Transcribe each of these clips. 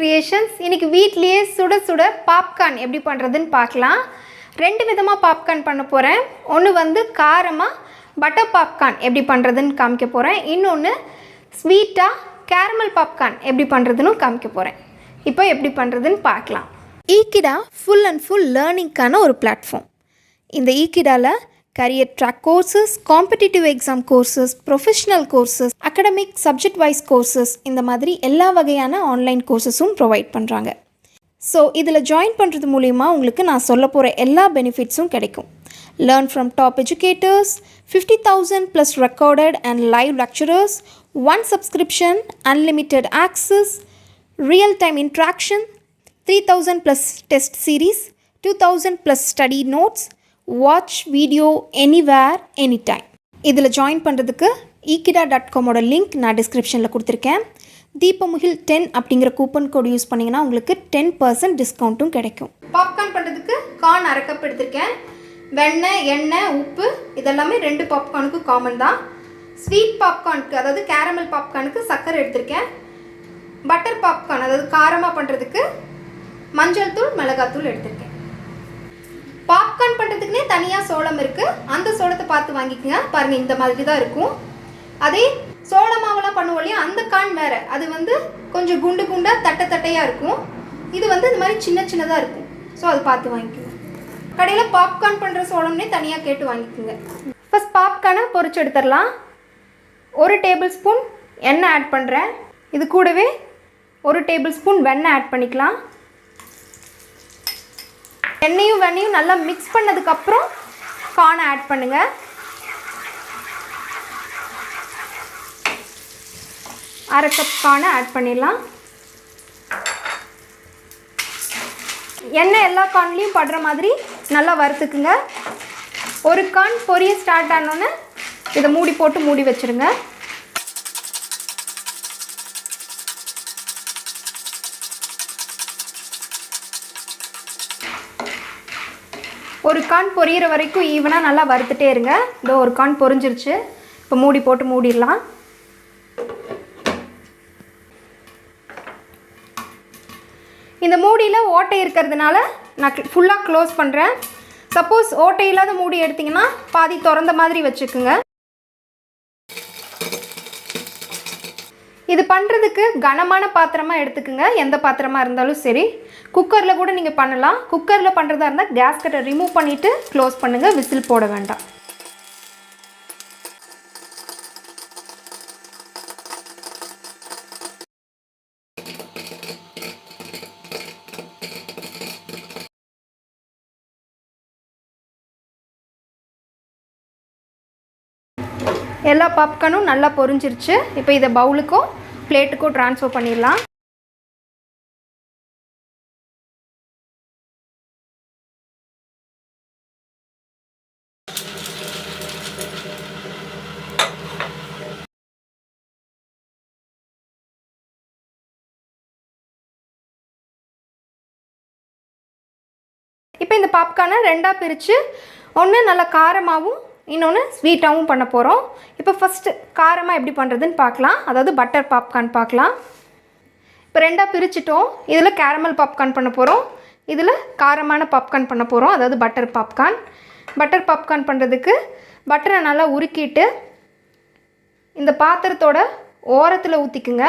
Creations. இன்றைக்கி வீட்லேயே சுட சுட பாப்கார்ன் எப்படி பண்ணுறதுன்னு பார்க்கலாம். 2 விதமாக பாப்கார்ன் பண்ண போகிறேன். ஒன்று வந்து காரமாக பட்டர் பாப்கார்ன் எப்படி பண்ணுறதுன்னு காமிக்க போகிறேன். இன்னொன்று ஸ்வீட்டாக கேரமல் பாப்கார்ன் எப்படி பண்ணுறதுன்னு காமிக்க போகிறேன். இப்போ எப்படி பண்ணுறதுன்னு பார்க்கலாம். ஈக்கிடா ஃபுல் அண்ட் ஃபுல் லேர்னிங்க்கான ஒரு பிளாட்ஃபார்ம். இந்த ஈக்கிடாவில் career track courses, competitive exam courses, professional courses, academic subject wise courses இந்த மாதிரி எல்லா வகையான ஆன்லைன் கோர்சஸும் ப்ரொவைட் பண்ணுறாங்க. ஸோ இதில் ஜாயின் பண்ணுறது மூலிமா உங்களுக்கு நான் சொல்ல போகிற எல்லா பெனிஃபிட்ஸும் கிடைக்கும். Learn from top educators, 50,000 plus recorded and live lecturers, 1 subscription, unlimited access, real time interaction, 3,000 plus test series, 2,000 plus study notes, watch video anywhere any time. இதில் ஜாயின் பண்ணுறதுக்கு ekeeda.com லிங்க் நான் டிஸ்கிரிப்ஷனில் கொடுத்துருக்கேன். தீபமுகில் 10 அப்படிங்கிற கூப்பன் கோடு யூஸ் பண்ணிங்கன்னா உங்களுக்கு 10% டிஸ்கவுண்ட்டும் கிடைக்கும். Popcorn பண்ணுறதுக்கு கார்ன் அரை கப் எடுத்திருக்கேன். வெண்ணெய், எண்ணெய், உப்பு இதெல்லாமே 2 பாப்கார்னுக்கு காமன் தான். ஸ்வீட் பாப்கார்னுக்கு அதாவது கேரமல் பாப்கார்னுக்கு சர்க்கரை எடுத்திருக்கேன். பட்டர் பாப்கார்ன் அதாவது காரமாக பண்ணுறதுக்கு மஞ்சள் தூள், மிளகாத்தூள் எடுத்திருக்கேன். பாப்கார்ன் பண்ணுறதுக்குனே தனியாக சோளம் இருக்குது. அந்த சோளத்தை பார்த்து வாங்கிக்கோங்க. பாருங்கள், இந்த மாதிரி தான் இருக்கும். அதே சோள மாவெல்லாம் பண்ணுவோம் இல்லையா, அந்த கார்ன் வேறு. அது வந்து கொஞ்சம் குண்டு குண்டாக தட்டையாக இருக்கும். இது வந்து இந்த மாதிரி சின்ன சின்னதாக இருக்கும். ஸோ அது பார்த்து வாங்கிக்கோங்க. கடையில் பாப்கார்ன் பண்ணுற சோளம்னே தனியாக கேட்டு வாங்கிக்கோங்க. ஃபஸ்ட் பாப்கார்னை பொரிச்சு எடுத்துடலாம். 1 டேபிள் ஸ்பூன் எண்ணெய் ஆட் பண்ணுறேன். இது கூடவே 1 டேபிள் ஸ்பூன் வெண்ணெய் ஆட் பண்ணிக்கலாம். எண்ணெயும் வெண்ணையும் நல்லா மிக்ஸ் பண்ணதுக்கப்புறம் கார்னை ஆட் பண்ணுங்கள். அரை கப் கார்னை ஆட் பண்ணிடலாம். எண்ணெய் எல்லா கார்ன்லேயும் படுற மாதிரி நல்லா வறுத்துக்குங்க. ஒரு கார்ன் பொரிய ஸ்டார்ட் ஆனோன்னே இதை மூடி போட்டு மூடி வச்சுருங்க. ஒரு கார்ன் பொரியிற வரைக்கும் ஈவனாக நல்லா வறுத்துட்டே இருங்க. இதோ ஒரு கார்ன் பொரிஞ்சிருச்சு. இப்போ மூடி போட்டு மூடிடலாம். இந்த மூடியில் ஓட்டை இருக்கிறதுனால நான் ஃபுல்லாக க்ளோஸ் பண்ணுறேன். சப்போஸ் ஓட்டை இல்லாத மூடி எடுத்திங்கன்னா பாதி திறந்த மாதிரி வச்சுக்குங்க. இது பண்ணுறதுக்கு கனமான பாத்திரமாக எடுத்துக்குங்க. எந்த பாத்திரமாக இருந்தாலும் சரி. குக்கரில் கூட நீங்கள் பண்ணலாம். குக்கரில் பண்ணுறதா இருந்தால் கேஸ்கட்டை ரிமூவ் பண்ணிவிட்டு க்ளோஸ் பண்ணுங்கள். விசில் போட வேண்டாம். எல்லா பாப்கார்னும் நல்லா பொரிஞ்சிருச்சு. இப்போ இதை பவுலுக்கோ பிளேட்டுக்கோ ட்ரான்ஸ்ஃபர் பண்ணிடலாம். இப்போ இந்த பாப்கார்னை 2ஆக பிரித்து ஒன்று நல்லா காரமாகவும் இன்னொன்று ஸ்வீட்டாகவும் பண்ண போகிறோம். இப்போ ஃபஸ்ட்டு காரமாக எப்படி பண்ணுறதுன்னு பார்க்கலாம். அதாவது பட்டர் பாப்கார்ன் பார்க்கலாம். இப்போ 2ஆக பிரிச்சுட்டோம். இதில் கேரமல் பாப்கார்ன் பண்ண போகிறோம். இதில் காரமான பாப்கார்ன் பண்ண போகிறோம். அதாவது பட்டர் பாப்கார்ன். பட்டர் பாப்கார்ன் பண்ணுறதுக்கு பட்டரை நல்லா உருக்கிட்டு இந்த பாத்திரத்தோட ஓரத்தில் ஊற்றிக்குங்க.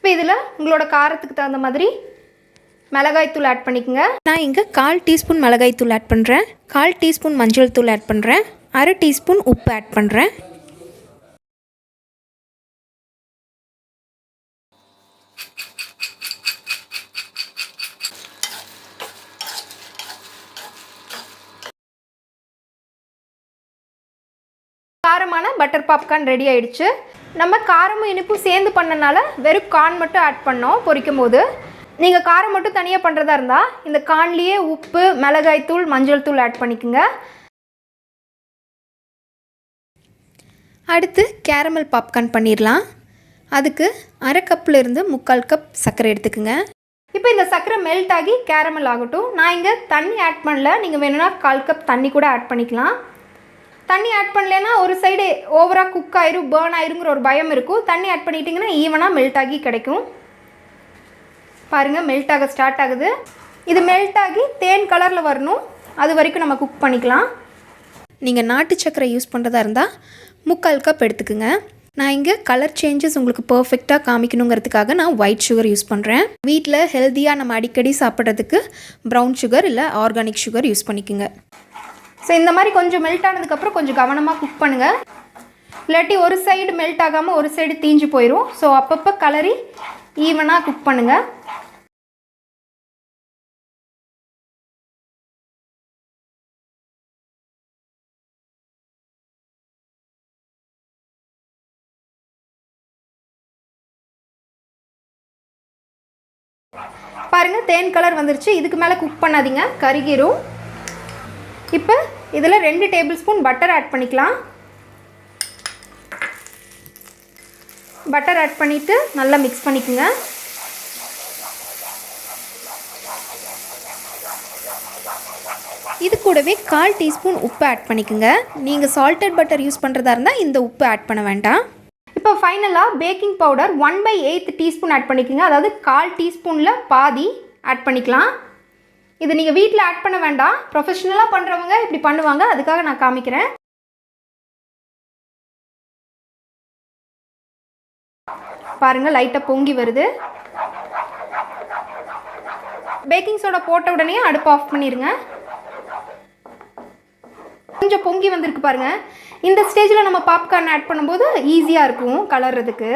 இப்போ இதில் உங்களோட காரத்துக்கு தகுந்த மாதிரி மிளகாய்த்தூள் ஆட் பண்ணிக்கோங்க. நான் இங்கே 1/4 டீஸ்பூன் மிளகாய்த்தூள் ஆட் பண்ணுறேன். 1/4 டீஸ்பூன் மஞ்சள் தூள் ஆட் பண்ணுறேன். அரை டீஸ்பூன் உப்பு ஆட் பண்ணுறேன். காரமான பட்டர் பாப்கார்ன் ரெடி ஆயிடுச்சு. நம்ம காரமும் இனிப்பும் சேர்ந்து பண்ணனால வெறும் கார்ன் மட்டும் ஆட் பண்ணோம் பொரிக்கும் போது. நீங்கள் காரம் மட்டும் தனியாக பண்ணுறதா இருந்தால் இந்த கார்ன்லேயே உப்பு, மிளகாய்த்தூள், மஞ்சள் தூள் ஆட் பண்ணிக்கோங்க. அடுத்து கேரமல் பாப்கார்ன் பண்ணிடலாம். அதுக்கு அரை கப்பில் இருந்து 3/4 கப் சர்க்கரை எடுத்துக்கோங்க. இப்போ இந்த சர்க்கரை மெல்ட் ஆகி கேரமல் ஆகட்டும். நான் இங்கே தண்ணி ஆட் பண்ணல, நீங்கள் வேணும்னா 1/4 கப் தண்ணி கூட ஆட் பண்ணிக்கலாம். தண்ணி ஆட் பண்ணலைன்னா ஒரு சைடு ஓவராக குக் ஆயிரும், பேர்ன் ஆயிருங்கிற ஒரு பயம் இருக்கும். தண்ணி ஆட் பண்ணிட்டிங்கன்னா ஈவனாக மெல்ட் ஆகி கிடைக்கும். பாருங்கள், மெல்ட் ஆக ஸ்டார்ட் ஆகுது. இது மெல்ட் ஆகி தேன் கலரில் வரணும், அது வரைக்கும் நம்ம குக் பண்ணிக்கலாம். நீங்கள் நாட்டு சர்க்கரை யூஸ் பண்ணுறதா இருந்தால் 3/4 கப் எடுத்துக்குங்க. நான் இங்கே கலர் சேஞ்சஸ் உங்களுக்கு பர்ஃபெக்டாக காமிக்கணுங்கிறதுக்காக நான் ஒயிட் சுகர் யூஸ் பண்ணுறேன். வீட்டில் ஹெல்த்தியாக நம்ம அடிக்கடி சாப்பிட்றதுக்கு ப்ரௌன் சுகர் இல்லை ஆர்கானிக் சுகர் யூஸ் பண்ணிக்கோங்க. ஸோ இந்த மாதிரி கொஞ்சம் மெல்ட் ஆனதுக்கப்புறம் கொஞ்சம் கவனமாக குக் பண்ணுங்கள். இல்லாட்டி ஒரு சைடு மெல்ட் ஆகாமல் ஒரு சைடு தீஞ்சு போயிடும். ஸோ அப்பப்போ கலரி ஈவனாக குக் பண்ணுங்கள். பாருங்கள், தேன் கலர் வந்துருச்சு. இதுக்கு மேலே குக் பண்ணாதீங்க, கருகிரும். இப்போ இதில் 2 டேபிள் ஸ்பூன் பட்டர் ஆட் பண்ணிக்கலாம். பட்டர் ஆட் பண்ணிவிட்டு நல்லா மிக்ஸ் பண்ணிக்கோங்க. இது கூடவே 1/4 டீஸ்பூன் உப்பு ஆட் பண்ணிக்கோங்க. நீங்கள் சால்டட் பட்டர் யூஸ் பண்ணுறதா இருந்தால் இந்த உப்பு ஆட் பண்ண வேண்டாம். இப்போ ஃபைனலாக பேக்கிங் பவுடர் 1/8 டீஸ்பூன் ஆட் பண்ணிக்கோங்க. அதாவது 1/4 டீஸ்பூனில் பாதி ஆட் பண்ணிக்கலாம். இது நீங்கள் வீட்டில் ஆட் பண்ண வேண்டாம், ப்ரொஃபஷ்னலாக பண்ணுறவங்க இப்படி பண்ணுவாங்க, அதுக்காக நான் காமிக்கிறேன். பாருங்கள், லைட்டாக பொங்கி வருது. பேக்கிங் சோடா போட்ட உடனே அடுப்பு ஆஃப் பண்ணிடுங்க. கொஞ்சம் பொங்கி வந்திருக்கு பாருங்கள். இந்த ஸ்டேஜில் நம்ம பாப்கார்ன் ஆட் பண்ணும்போது ஈஸியாக இருக்கும் கலர்றதுக்கு.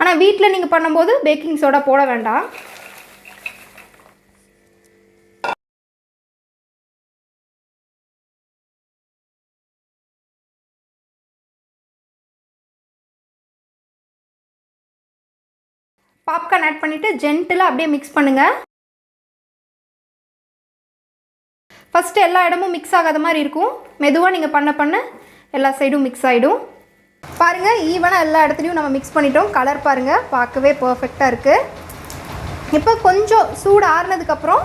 ஆனால் வீட்டில் நீங்கள் பண்ணும்போது பேக்கிங் சோடா போட வேண்டாம். பாப்கார்ன் ஆட் பண்ணிவிட்டு ஜென்டிலாக அப்படியே மிக்ஸ் பண்ணுங்கள். ஃபஸ்ட்டு எல்லா இடமும் மிக்ஸ் ஆகாத மாதிரி இருக்கும். மெதுவாக நீங்கள் பண்ண எல்லா சைடும் மிக்ஸ் ஆகிடும். பாருங்கள், ஈவனாக எல்லா இடத்துலையும் நம்ம மிக்ஸ் பண்ணிட்டோம். கலர் பாருங்கள், பார்க்கவே பர்ஃபெக்டாக இருக்குது. இப்போ கொஞ்சம் சூடு ஆறுனதுக்கப்புறம்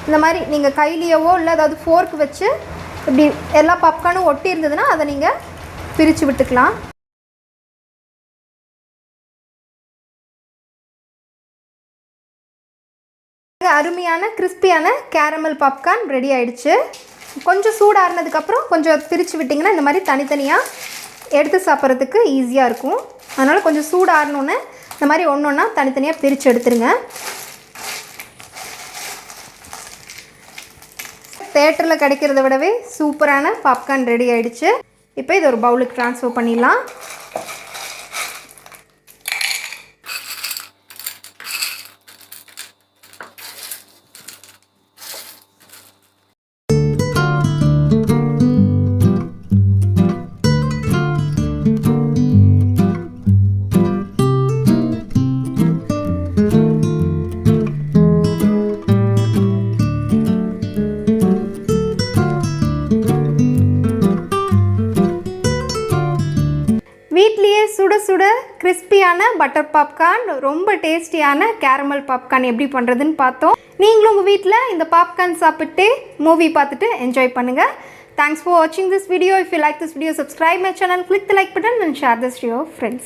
இந்த மாதிரி நீங்கள் கையிலையவோ இல்லை ஏதாவது ஃபோர்க் வச்சு இப்படி எல்லா பாப்கார்னும் ஒட்டி இருந்ததுன்னா அதை நீங்கள் பிரித்து விட்டுக்கலாம். அருமையான கிறிஸ்பியான கேரமல் பாப்கார்ன் ரெடி ஆகிடுச்சு. கொஞ்சம் சூடாறினதுக்கப்புறம் கொஞ்சம் பிரித்து விட்டிங்கன்னா இந்த மாதிரி தனித்தனியாக எடுத்து சாப்பிட்றதுக்கு ஈஸியாக இருக்கும். அதனால் கொஞ்சம் சூடாறினோன்னு இந்த மாதிரி ஒன்று ஒன்றா தனித்தனியாக பிரித்து எடுத்துருங்க. தேட்டரில் கிடைக்கிறத விடவே சூப்பரான பாப்கார்ன் ரெடி ஆகிடுச்சு. இப்போ இது ஒரு பவுலுக்கு ட்ரான்ஸ்ஃபர் பண்ணிடலாம். வீட்லேயே சுட சுட கிறிஸ்பியான பட்டர் பாப்கார்ன், ரொம்ப டேஸ்டியான கேரமல் பாப்கார்ன் எப்படி பண்ணுறதுன்னு பார்த்தோம். நீங்களும் உங்கள் வீட்டில் இந்த பாப்கார்ன் சாப்பிட்டு மூவி பார்த்துட்டு என்ஜாய் பண்ணுங்கள். Thanks for watching this video. If you like this video, subscribe my channel, click the like button and share this to your friends.